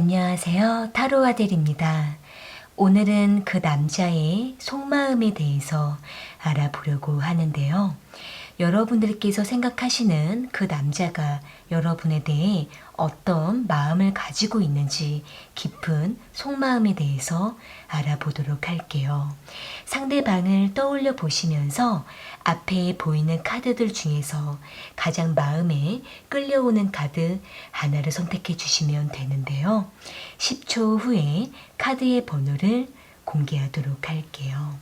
안녕하세요. 타로 아델입니다. 오늘은 그 남자의 속마음에 대해서 알아보려고 하는데요. 여러분들께서 생각하시는 그 남자가 여러분에 대해 어떤 마음을 가지고 있는지 깊은 속마음에 대해서 알아보도록 할게요. 상대방을 떠올려 보시면서 앞에 보이는 카드들 중에서 가장 마음에 끌려오는 카드 하나를 선택해 주시면 되는데요. 10초 후에 카드의 번호를 공개하도록 할게요.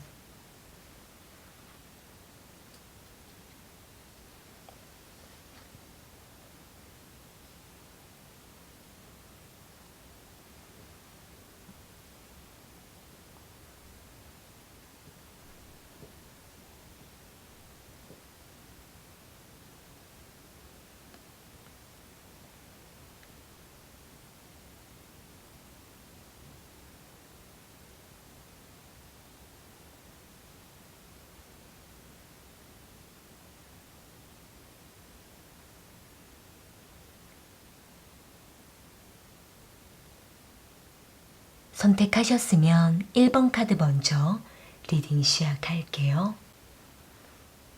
선택하셨으면 1번 카드 먼저 리딩 시작할게요.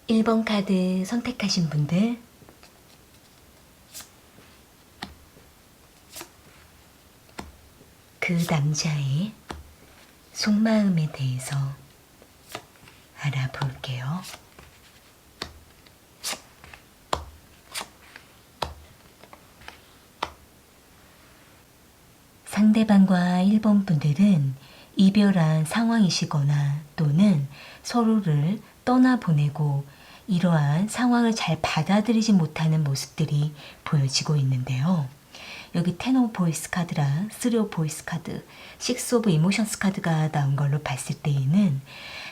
1번 카드 선택하신 분들 그 남자의 속마음에 대해서 알아볼게요. 상대방과 1번 분들은 이별한 상황이시거나 또는 서로를 떠나보내고 이러한 상황을 잘 받아들이지 못하는 모습들이 보여지고 있는데요. 여기 10 오브 보이스 카드랑 3 오브 보이스 카드, 6 오브 이모션스 카드가 나온 걸로 봤을 때에는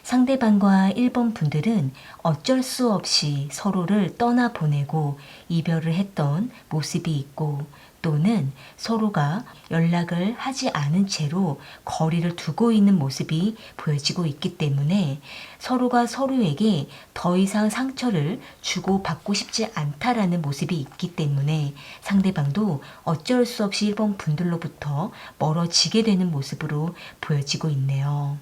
상대방과 1번 분들은 어쩔 수 없이 서로를 떠나보내고 이별을 했던 모습이 있고 또는 서로가 연락을 하지 않은 채로 거리를 두고 있는 모습이 보여지고 있기 때문에 서로가 서로에게 더 이상 상처를 주고받고 싶지 않다라는 모습이 있기 때문에 상대방도 어쩔 수 없이 1번 분들로부터 멀어지게 되는 모습으로 보여지고 있네요.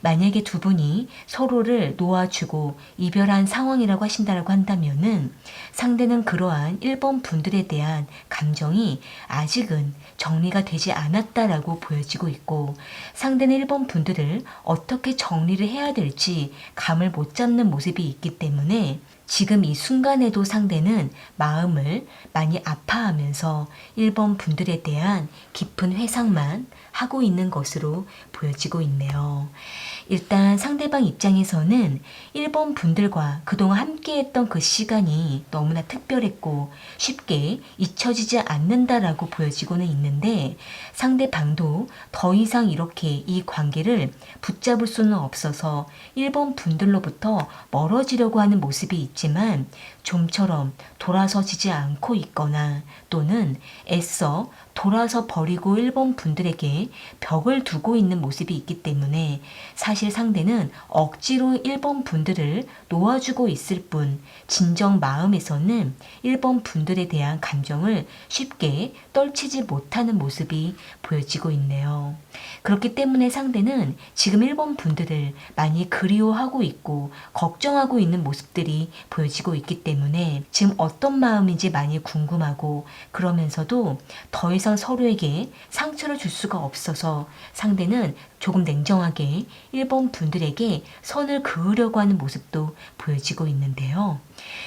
만약에 두 분이 서로를 놓아주고 이별한 상황이라고 하신다라고 한다면은 상대는 그러한 1번 분들에 대한 감정이 아직은 정리가 되지 않았다라고 보여지고 있고 상대는 1번 분들을 어떻게 정리를 해야 될지 감을 못 잡는 모습이 있기 때문에 지금 이 순간에도 상대는 마음을 많이 아파하면서 1번 분들에 대한 깊은 회상만 하고 있는 것으로 보여지고 있네요. 일단 상대방 입장에서는 1번 분들과 그동안 함께했던 그 시간이 너무나 특별했고 쉽게 잊혀지지 않는다라고 보여지고는 있는데 상대방도 더 이상 이렇게 이 관계를 붙잡을 수는 없어서 1번 분들로부터 멀어지려고 하는 모습이 있지만 좀처럼 돌아서지지 않고 있거나 또는 애써 돌아서 버리고 1번 분들에게 벽을 두고 있는 모습이 있기 때문에 사실 상대는 억지로 1번 분들을 놓아주고 있을 뿐 진정 마음에서는 1번 분들에 대한 감정을 쉽게 떨치지 못하는 모습이 보여지고 있네요. 그렇기 때문에 상대는 지금 1번 분들을 많이 그리워하고 있고 걱정하고 있는 모습들이 보여지고 있기 때문에 지금 어떤 마음인지 많이 궁금하고 그러면서도 더 이상 서로에게 상처를 줄 수가 없어서 상대는 조금 냉정하게 1번 분들에게 선을 그으려고 하는 모습도 보여지고 있는데요.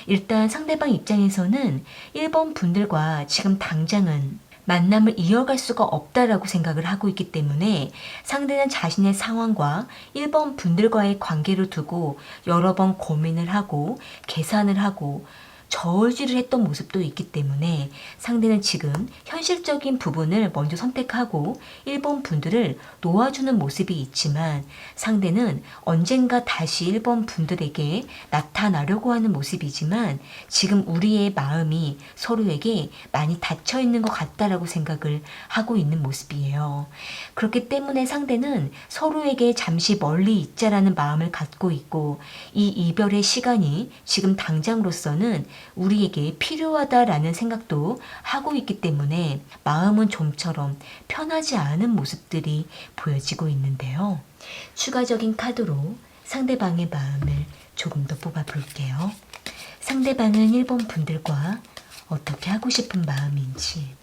일단 상대방 입장에서는 1번 분들과 지금 당장은 만남을 이어갈 수가 없다라고 생각을 하고 있기 때문에 상대는 자신의 상황과 1번 분들과의 관계를 두고 여러 번 고민을 하고 계산을 하고 저울질을 했던 모습도 있기 때문에 상대는 지금 현실적인 부분을 먼저 선택하고 1번 분들을 놓아주는 모습이 있지만 상대는 언젠가 다시 1번 분들에게 나타나려고 하는 모습이지만 지금 우리의 마음이 서로에게 많이 닫혀 있는 것 같다라고 생각을 하고 있는 모습이에요. 그렇기 때문에 상대는 서로에게 잠시 멀리 있자라는 마음을 갖고 있고 이 이별의 시간이 지금 당장으로서는 우리에게 필요하다라는 생각도 하고 있기 때문에 마음은 좀처럼 편하지 않은 모습들이 보여지고 있는데요. 추가적인 카드로 상대방의 마음을 조금 더 뽑아 볼게요. 상대방은 1번 분들과 어떻게 하고 싶은 마음인지.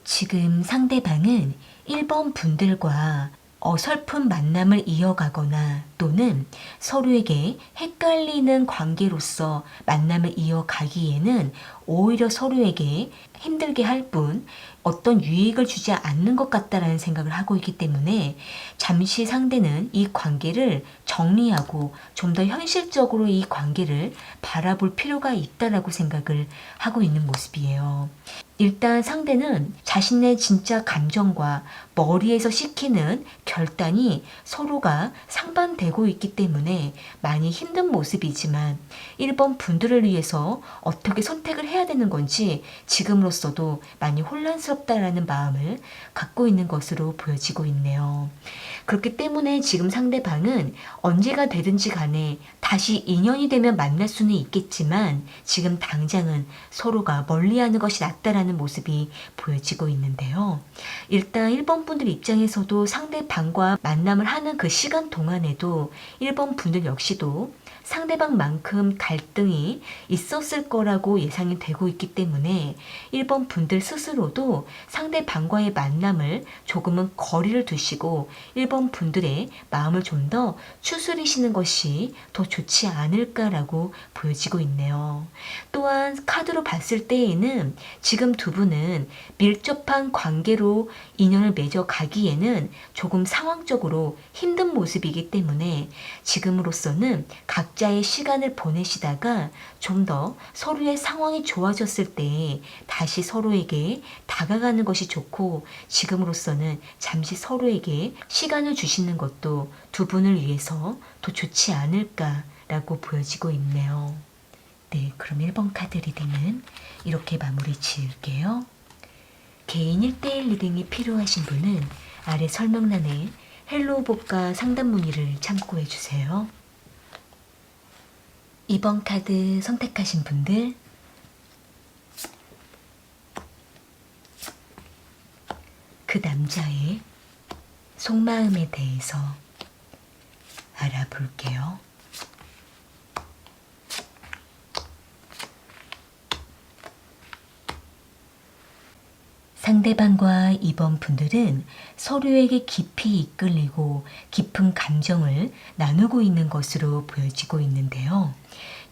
지금 상대방은 1번 분들과 어설픈 만남을 이어가거나 또는 서로에게 헷갈리는 관계로서 만남을 이어가기에는 오히려 서로에게 힘들게 할 뿐 어떤 유익을 주지 않는 것 같다라는 생각을 하고 있기 때문에 잠시 상대는 이 관계를 정리하고 좀 더 현실적으로 이 관계를 바라볼 필요가 있다라고 생각을 하고 있는 모습이에요. 일단 상대는 자신의 진짜 감정과 머리에서 시키는 결단이 서로가 상반되고 있기 때문에 많이 힘든 모습이지만 1번 분들을 위해서 어떻게 선택을 해야 되는 건지 지금으로서도 많이 혼란스럽다라는 마음을 갖고 있는 것으로 보여지고 있네요. 그렇기 때문에 지금 상대방은 언제가 되든지 간에 다시 인연이 되면 만날 수는 있겠지만 지금 당장은 서로가 멀리하는 것이 낫다라는 모습이 보여지고 있는데요. 일단 1번 분들 입장에서도 상대방과 만남을 하는 그 시간 동안에도 1번 분들 역시도 상대방만큼 갈등이 있었을 거라고 예상이 되고 있기 때문에 1번 분들 스스로도 상대방과의 만남을 조금은 거리를 두시고 1번 분들의 마음을 좀 더 추스리시는 것이 더 좋지 않을까라고 보여지고 있네요. 또한 카드로 봤을 때에는 지금 두 분은 밀접한 관계로 인연을 맺어 가기에는 조금 상황적으로 힘든 모습이기 때문에 지금으로서는 각자의 시간을 보내시다가 좀 더 서로의 상황이 좋아졌을 때 다시 서로에게 다가가는 것이 좋고 지금으로서는 잠시 서로에게 시간을 주시는 것도 두 분을 위해서 더 좋지 않을까라고 보여지고 있네요. 네, 그럼 1번 카드 리딩은 이렇게 마무리 지을게요. 개인 1대1 리딩이 필요하신 분은 아래 설명란에 헬로우 복과 상담 문의를 참고해 주세요. 2번 카드 선택하신 분들 그 남자의 속마음에 대해서 알아볼게요. 상대방과 2번 분들은 서로에게 깊이 이끌리고 깊은 감정을 나누고 있는 것으로 보여지고 있는데요.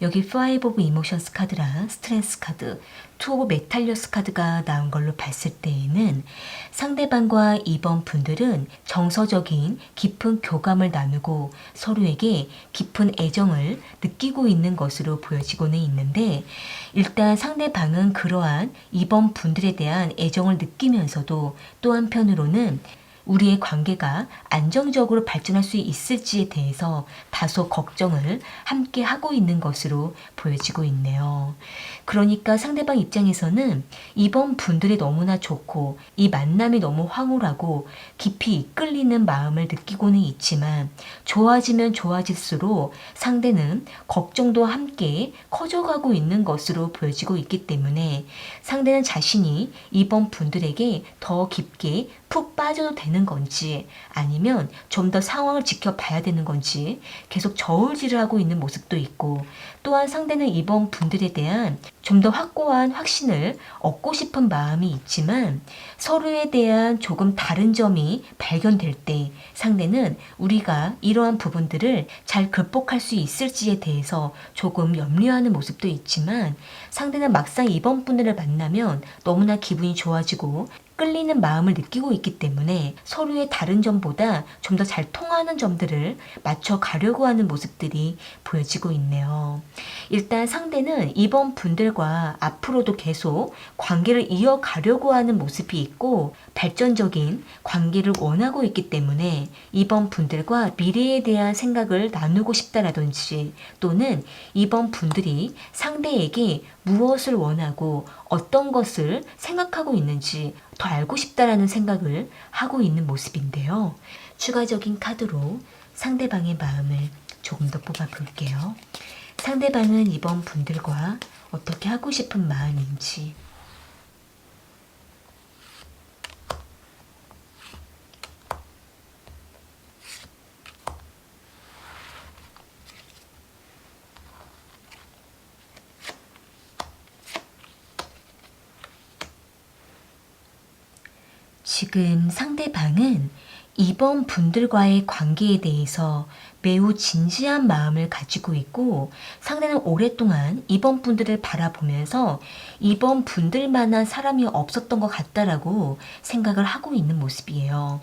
여기 5 of Emotions 카드랑 스트레스 카드, 2 of Metalius 카드가 나온 걸로 봤을 때에는 상대방과 2번 분들은 정서적인 깊은 교감을 나누고 서로에게 깊은 애정을 느끼고 있는 것으로 보여지고는 있는데 일단 상대방은 그러한 2번 분들에 대한 애정을 느끼면서도 또 한편으로는 우리의 관계가 안정적으로 발전할 수 있을지에 대해서 다소 걱정을 함께 하고 있는 것으로 보여지고 있네요. 그러니까 상대방 입장에서는 이번 분들이 너무나 좋고 이 만남이 너무 황홀하고 깊이 이끌리는 마음을 느끼고는 있지만 좋아지면 좋아질수록 상대는 걱정도 함께 커져가고 있는 것으로 보여지고 있기 때문에 상대는 자신이 이번 분들에게 더 깊게 푹 빠져도 되는 건지 아니면 좀 더 상황을 지켜봐야 되는 건지 계속 저울질을 하고 있는 모습도 있고 또한 상대는 이번 분들에 대한 좀 더 확고한 확신을 얻고 싶은 마음이 있지만 서로에 대한 조금 다른 점이 발견될 때 상대는 우리가 이러한 부분들을 잘 극복할 수 있을지에 대해서 조금 염려하는 모습도 있지만 상대는 막상 이번 분들을 만나면 너무나 기분이 좋아지고 끌리는 마음을 느끼고 있기 때문에 서로의 다른 점보다 좀 더 잘 통하는 점들을 맞춰 가려고 하는 모습들이 보여지고 있네요. 일단 상대는 이번 분들과 앞으로도 계속 관계를 이어가려고 하는 모습이 있고 발전적인 관계를 원하고 있기 때문에 이번 분들과 미래에 대한 생각을 나누고 싶다라든지 또는 이번 분들이 상대에게 무엇을 원하고 어떤 것을 생각하고 있는지 더 알고 싶다라는 생각을 하고 있는 모습인데요. 추가적인 카드로 상대방의 마음을 조금 더 뽑아 볼게요. 상대방은 이번 분들과 어떻게 하고 싶은 마음인지, 지금 상대방은 이번 분들과의 관계에 대해서 매우 진지한 마음을 가지고 있고 상대는 오랫동안 이번 분들을 바라보면서 이번 분들만한 사람이 없었던 것 같다라고 생각을 하고 있는 모습이에요.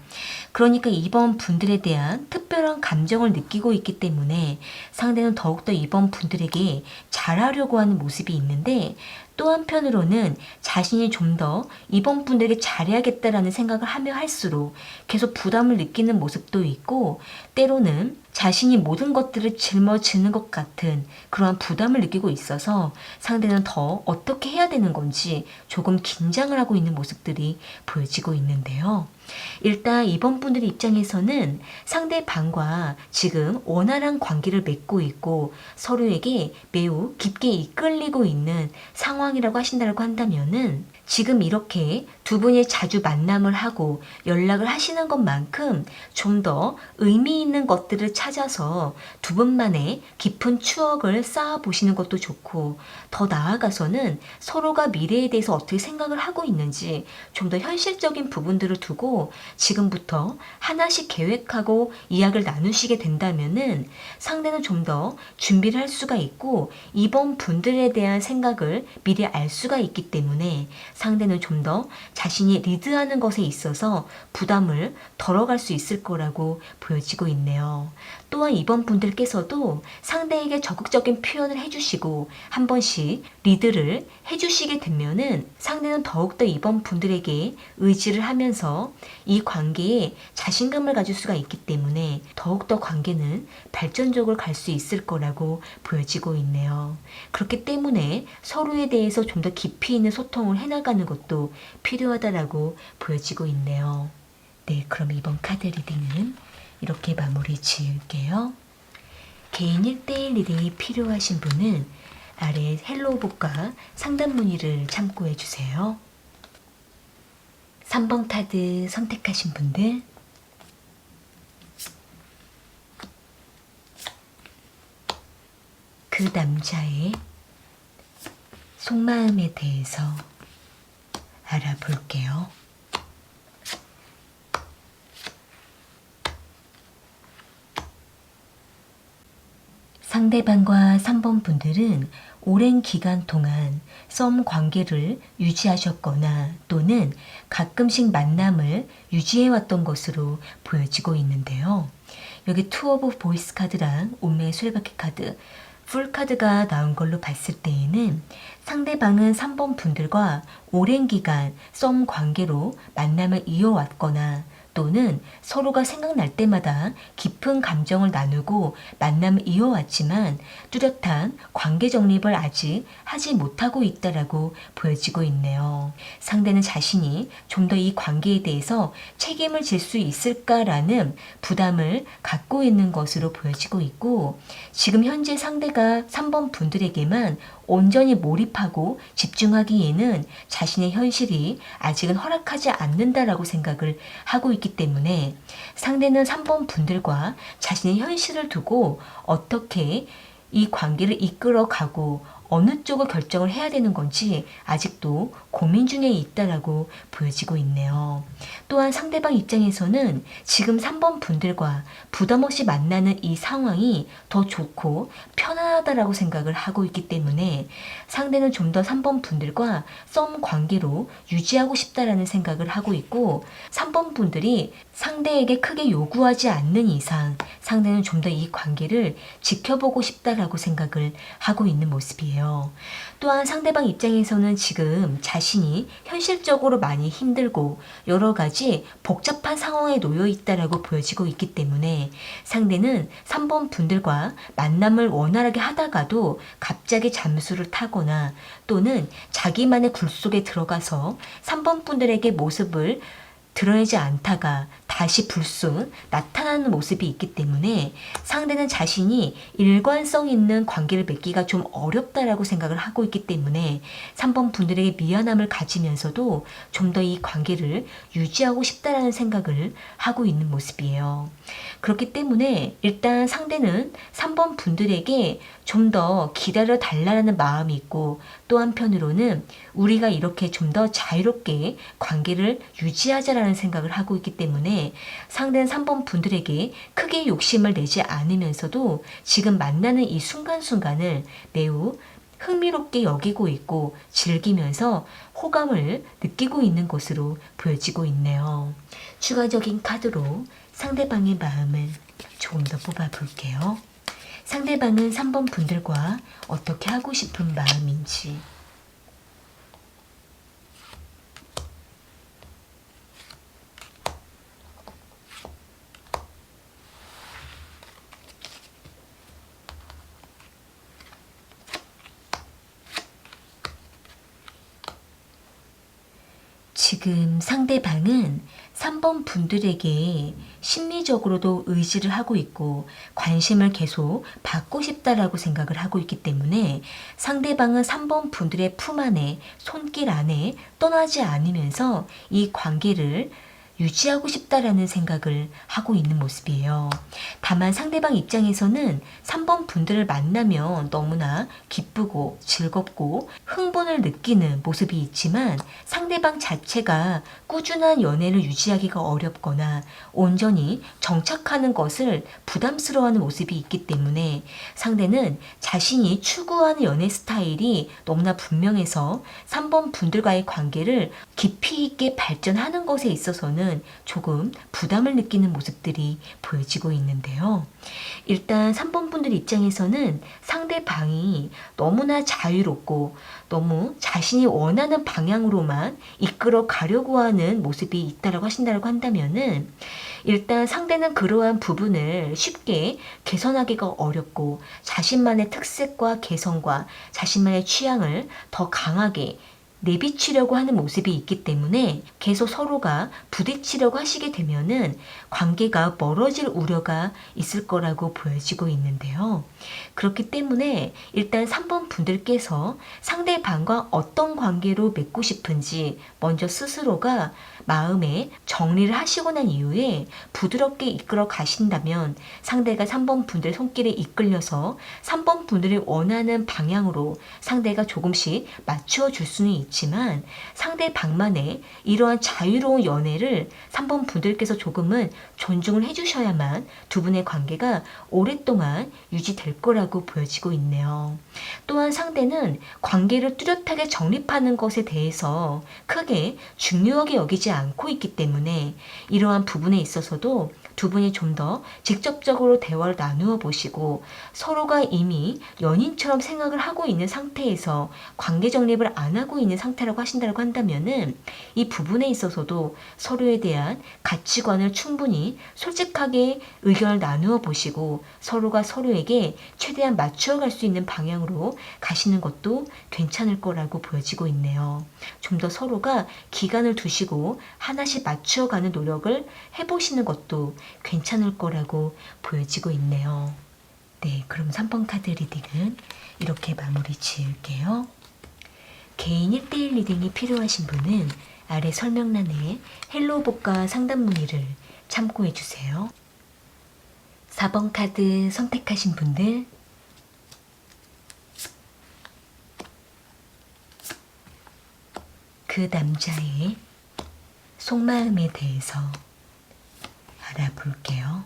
그러니까 이번 분들에 대한 특별한 감정을 느끼고 있기 때문에 상대는 더욱더 이번 분들에게 잘하려고 하는 모습이 있는데 또 한편으로는 자신이 좀 더 이번 분들에게 잘해야겠다라는 생각을 하며 할수록 계속 부담을 느끼는 모습도 있고 때로는 자신이 모든 것들을 짊어지는 것 같은 그러한 부담을 느끼고 있어서 상대는 더 어떻게 해야 되는 건지 조금 긴장을 하고 있는 모습들이 보여지고 있는데요. 일단 이번 분들 입장에서는 상대방과 지금 원활한 관계를 맺고 있고 서로에게 매우 깊게 이끌리고 있는 상황이라고 하신다고 한다면은 지금 이렇게 두 분이 자주 만남을 하고 연락을 하시는 것만큼 좀 더 의미 있는 것들을 찾아서 두 분만의 깊은 추억을 쌓아 보시는 것도 좋고 더 나아가서는 서로가 미래에 대해서 어떻게 생각을 하고 있는지 좀 더 현실적인 부분들을 두고 지금부터 하나씩 계획하고 이야기를 나누시게 된다면은 상대는 좀 더 준비를 할 수가 있고 이번 분들에 대한 생각을 미리 알 수가 있기 때문에 상대는 좀 더 자신이 리드하는 것에 있어서 부담을 덜어갈 수 있을 거라고 보여지고 있네요. 또한 이번 분들께서도 상대에게 적극적인 표현을 해주시고 한 번씩 리드를 해주시게 되면은 상대는 더욱더 이번 분들에게 의지를 하면서 이 관계에 자신감을 가질 수가 있기 때문에 더욱더 관계는 발전적으로 갈 수 있을 거라고 보여지고 있네요. 그렇기 때문에 서로에 대해서 좀 더 깊이 있는 소통을 해나가는 것도 필요하다라고 보여지고 있네요. 네, 그럼 이번 카드 리딩은 이렇게 마무리 지을게요. 개인 1대1 리딩이 필요하신 분은 아래 헬로우북과 상담 문의를 참고해 주세요. 3번 카드 선택하신 분들 그 남자의 속마음에 대해서 알아볼게요. 상대방과 3번 분들은 오랜 기간 동안 썸 관계를 유지하셨거나 또는 가끔씩 만남을 유지해왔던 것으로 보여지고 있는데요. 여기 투 오브 보이스 카드랑 운명의 수레바퀴 카드, 풀 카드가 나온 걸로 봤을 때에는 상대방은 3번 분들과 오랜 기간 썸 관계로 만남을 이어왔거나 또는 서로가 생각날 때마다 깊은 감정을 나누고 만남을 이어왔지만 뚜렷한 관계 정립을 아직 하지 못하고 있다라고 보여지고 있네요. 상대는 자신이 좀 더 이 관계에 대해서 책임을 질 수 있을까라는 부담을 갖고 있는 것으로 보여지고 있고 지금 현재 상대가 3번 분들에게만 온전히 몰입하고 집중하기에는 자신의 현실이 아직은 허락하지 않는다라고 생각을 하고 있기 때문에 상대는 3번 분들과 자신의 현실을 두고 어떻게 이 관계를 이끌어가고 어느 쪽을 결정을 해야 되는 건지 아직도 고민 중에 있다라고 보여지고 있네요. 또한 상대방 입장에서는 지금 3번 분들과 부담 없이 만나는 이 상황이 더 좋고 편안하다라고 생각을 하고 있기 때문에 상대는 좀 더 3번 분들과 썸 관계로 유지하고 싶다라는 생각을 하고 있고, 3번 분들이 상대에게 크게 요구하지 않는 이상 상대는 좀 더 이 관계를 지켜보고 싶다라고 생각을 하고 있는 모습이에요. 또한 상대방 입장에서는 지금 자신이 현실적으로 많이 힘들고 여러 가지 복잡한 상황에 놓여 있다라고 보여지고 있기 때문에 상대는 3번 분들과 만남을 원활하게 하다가도 갑자기 잠수를 타거나 또는 자기만의 굴 속에 들어가서 3번 분들에게 모습을 드러내지 않다가 다시 불쑥 나타나는 모습이 있기 때문에 상대는 자신이 일관성 있는 관계를 맺기가 좀 어렵다라고 생각을 하고 있기 때문에 3번 분들에게 미안함을 가지면서도 좀 더 이 관계를 유지하고 싶다라는 생각을 하고 있는 모습이에요. 그렇기 때문에 일단 상대는 3번 분들에게 좀 더 기다려 달라는 마음이 있고, 또 한편으로는 우리가 이렇게 좀 더 자유롭게 관계를 유지하자라는 생각을 하고 있기 때문에 상대는 3번 분들에게 크게 욕심을 내지 않으면서도 지금 만나는 이 순간순간을 매우 흥미롭게 여기고 있고 즐기면서 호감을 느끼고 있는 것으로 보여지고 있네요. 추가적인 카드로 상대방의 마음을 조금 더 뽑아볼게요. 상대방은 3번 분들과 어떻게 하고 싶은 마음인지. 지금 상대방은 3번 분들에게 심리적으로도 의지를 하고 있고 관심을 계속 받고 싶다라고 생각을 하고 있기 때문에 상대방은 3번 분들의 품 안에, 손길 안에 떠나지 않으면서 이 관계를 유지하고 싶다라는 생각을 하고 있는 모습이에요. 다만 상대방 입장에서는 3번 분들을 만나면 너무나 기쁘고 즐겁고 흥분을 느끼는 모습이 있지만 상대방 자체가 꾸준한 연애를 유지하기가 어렵거나 온전히 정착하는 것을 부담스러워하는 모습이 있기 때문에 상대는 자신이 추구하는 연애 스타일이 너무나 분명해서 3번 분들과의 관계를 깊이 있게 발전하는 것에 있어서는 조금 부담을 느끼는 모습들이 보여지고 있는데요. 일단 3번 분들 입장에서는 상대방이 너무나 자유롭고 너무 자신이 원하는 방향으로만 이끌어 가려고 하는 모습이 있다라고 하신다고 한다면은 일단 상대는 그러한 부분을 쉽게 개선하기가 어렵고 자신만의 특색과 개성과 자신만의 취향을 더 강하게 내비치려고 하는 모습이 있기 때문에 계속 서로가 부딪히려고 하시게 되면은 관계가 멀어질 우려가 있을 거라고 보여지고 있는데요. 그렇기 때문에 일단 3번 분들께서 상대방과 어떤 관계로 맺고 싶은지 먼저 스스로가 마음에 정리를 하시고 난 이후에 부드럽게 이끌어 가신다면 상대가 3번 분들 손길에 이끌려서 3번 분들이 원하는 방향으로 상대가 조금씩 맞추어 줄 수는 있지만 상대방만의 이러한 자유로운 연애를 3번 분들께서 조금은 존중을 해주셔야만 두 분의 관계가 오랫동안 유지될 거라고 보여지고 있네요. 또한 상대는 관계를 뚜렷하게 정립하는 것에 대해서 크게 중요하게 여기지 않고 있기 때문에 이러한 부분에 있어서도 두 분이 좀 더 직접적으로 대화를 나누어 보시고 서로가 이미 연인처럼 생각을 하고 있는 상태에서 관계 정립을 안 하고 있는 상태라고 하신다고 한다면은 이 부분에 있어서도 서로에 대한 가치관을 충분히 솔직하게 의견을 나누어 보시고 서로가 서로에게 최대한 맞추어 갈 수 있는 방향으로 가시는 것도 괜찮을 거라고 보여지고 있네요. 좀 더 서로가 기간을 두시고 하나씩 맞추어 가는 노력을 해보시는 것도 괜찮을 거라고 보여지고 있네요. 네, 그럼 3번 카드 리딩은 이렇게 마무리 지을게요. 개인 1대1 리딩이 필요하신 분은 아래 설명란에 헬로우복과 상담 문의를 참고해 주세요. 4번 카드 선택하신 분들 그 남자의 속마음에 대해서 알아볼게요.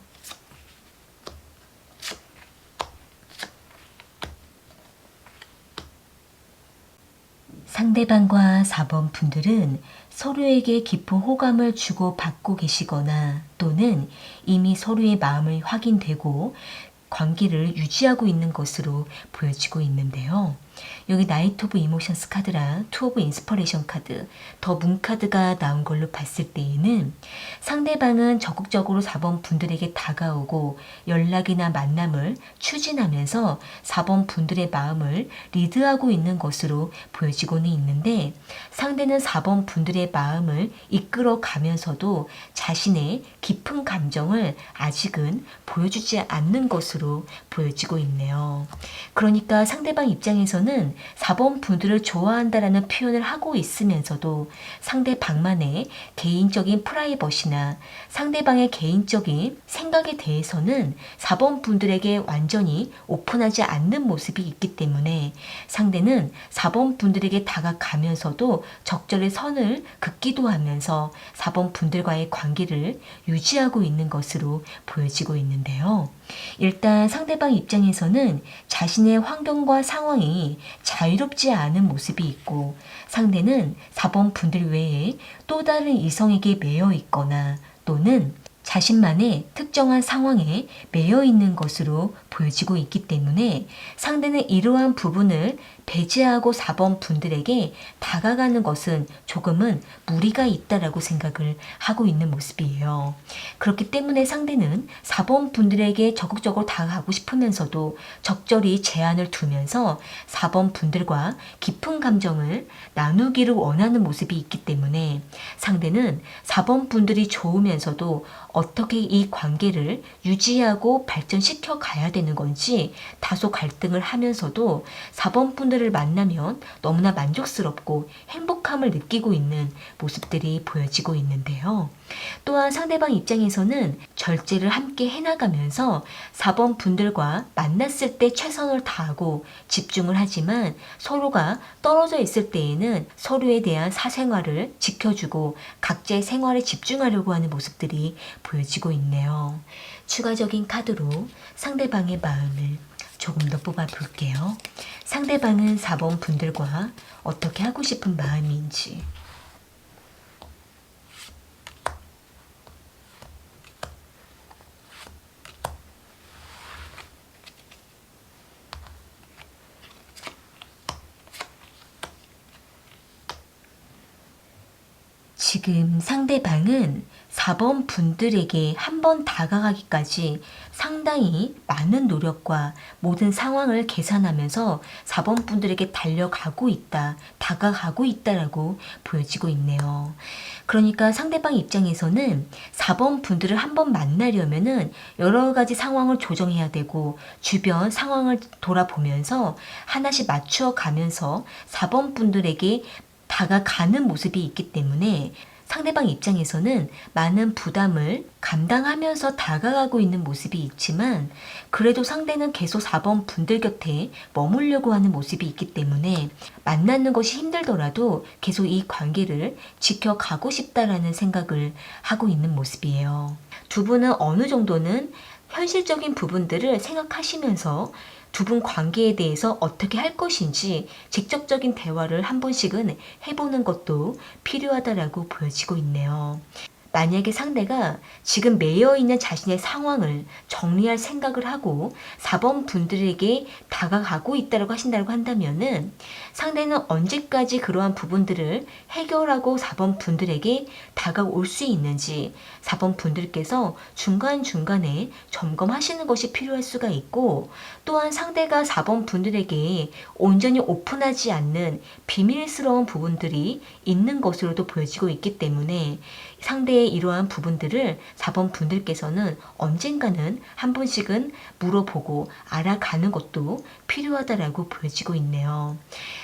상대방과 4번 분들은 서로에게 깊은 호감을 주고받고 계시거나 또는 이미 서로의 마음을 확인되고 관계를 유지하고 있는 것으로 보여지고 있는데요. 여기 나이트 오브 이모션스 카드랑 투 오브 인스퍼레이션 카드, 더 문 카드가 나온 걸로 봤을 때에는 상대방은 적극적으로 4번 분들에게 다가오고 연락이나 만남을 추진하면서 4번 분들의 마음을 리드하고 있는 것으로 보여지고는 있는데, 상대는 4번 분들의 마음을 이끌어 가면서도 자신의 깊은 감정을 아직은 보여주지 않는 것으로 보여지고 있네요. 그러니까 상대방 입장에서는 4번 분들을 좋아한다라는 표현을 하고 있으면서도 상대방만의 개인적인 프라이버시나 상대방의 개인적인 생각에 대해서는 4번 분들에게 완전히 오픈하지 않는 모습이 있기 때문에 상대는 4번 분들에게 다가가면서도 적절히 선을 긋기도 하면서 4번 분들과의 관계를 유지하고 있는 것으로 보여지고 있는데요. 일단 상대방 입장에서는 자신의 환경과 상황이 자유롭지 않은 모습이 있고, 상대는 4번 분들 외에 또 다른 이성에게 매여 있거나 또는 자신만의 특정한 상황에 매여 있는 것으로 보여지고 있기 때문에 상대는 이러한 부분을 배제하고 4번 분들에게 다가가는 것은 조금은 무리가 있다라고 생각을 하고 있는 모습이에요. 그렇기 때문에 상대는 4번 분들에게 적극적으로 다가가고 싶으면서도 적절히 제한을 두면서 4번 분들과 깊은 감정을 나누기를 원하는 모습이 있기 때문에 상대는 4번 분들이 좋으면서도 어떻게 이 관계를 유지하고 발전시켜 가야 되는 건지 다소 갈등을 하면서도 4번 분들을 만나면 너무나 만족스럽고 행복함을 느끼고 있는 모습들이 보여지고 있는데요. 또한 상대방 입장에서는 절제를 함께 해나가면서 4번 분들과 만났을 때 최선을 다하고 집중을 하지만 서로가 떨어져 있을 때에는 서로에 대한 사생활을 지켜주고 각자의 생활에 집중하려고 하는 모습들이 보여지고 있네요. 추가적인 카드로 상대방의 마음을 조금 더 뽑아 볼게요. 상대방은 4번 분들과 어떻게 하고 싶은 마음인지. 지금 상대방은 4번 분들에게 한 번 다가가기까지 상당히 많은 노력과 모든 상황을 계산하면서 4번 분들에게 달려가고 있다, 다가가고 있다라고 보여지고 있네요. 그러니까 상대방 입장에서는 4번 분들을 한 번 만나려면은 여러 가지 상황을 조정해야 되고 주변 상황을 돌아보면서 하나씩 맞추어 가면서 4번 분들에게 다가가는 모습이 있기 때문에 상대방 입장에서는 많은 부담을 감당하면서 다가가고 있는 모습이 있지만 그래도 상대는 계속 4번 분들 곁에 머물려고 하는 모습이 있기 때문에 만나는 것이 힘들더라도 계속 이 관계를 지켜가고 싶다라는 생각을 하고 있는 모습이에요. 두 분은 어느 정도는 현실적인 부분들을 생각하시면서 두 분 관계에 대해서 어떻게 할 것인지 직접적인 대화를 한 번씩은 해보는 것도 필요하다라고 보여지고 있네요. 만약에 상대가 지금 매여 있는 자신의 상황을 정리할 생각을 하고 4번 분들에게 다가가고 있다고 하신다고 한다면은 상대는 언제까지 그러한 부분들을 해결하고 4번 분들에게 다가올 수 있는지 4번 분들께서 중간중간에 점검하시는 것이 필요할 수가 있고, 또한 상대가 4번 분들에게 온전히 오픈하지 않는 비밀스러운 부분들이 있는 것으로도 보여지고 있기 때문에 상대의 이러한 부분들을 4번 분들께서는 언젠가는 한 번씩은 물어보고 알아가는 것도 필요하다라고 보여지고 있네요.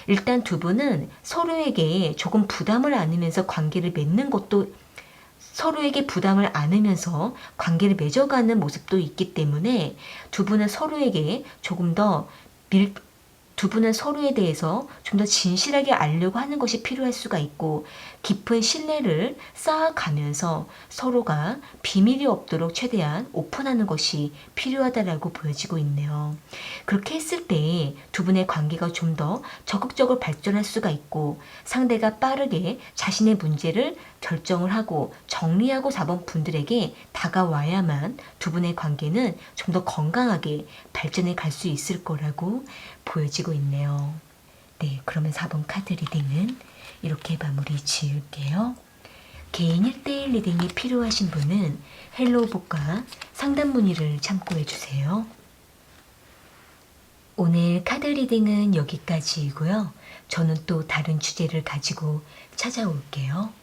일단 두 분은 서로에게 조금 부담을 안으면서 관계를 맺는 것도 서로에게 부담을 안으면서 관계를 맺어가는 모습도 있기 때문에 두 분은 서로에게 조금 더 두 분은 서로에 대해서 좀 더 진실하게 알려고 하는 것이 필요할 수가 있고 깊은 신뢰를 쌓아가면서 서로가 비밀이 없도록 최대한 오픈하는 것이 필요하다라고 보여지고 있네요. 그렇게 했을 때 두 분의 관계가 좀 더 적극적으로 발전할 수가 있고 상대가 빠르게 자신의 문제를 결정을 하고 정리하고 잡은 분들에게 다가와야만 두 분의 관계는 좀 더 건강하게 발전해 갈 수 있을 거라고 보여지고 있네요. 네, 그러면 4번 카드 리딩은 이렇게 마무리 지을게요. 개인 1대1 리딩이 필요하신 분은 헬로우북과 상담 문의를 참고해 주세요. 오늘 카드 리딩은 여기까지이고요. 저는 또 다른 주제를 가지고 찾아올게요.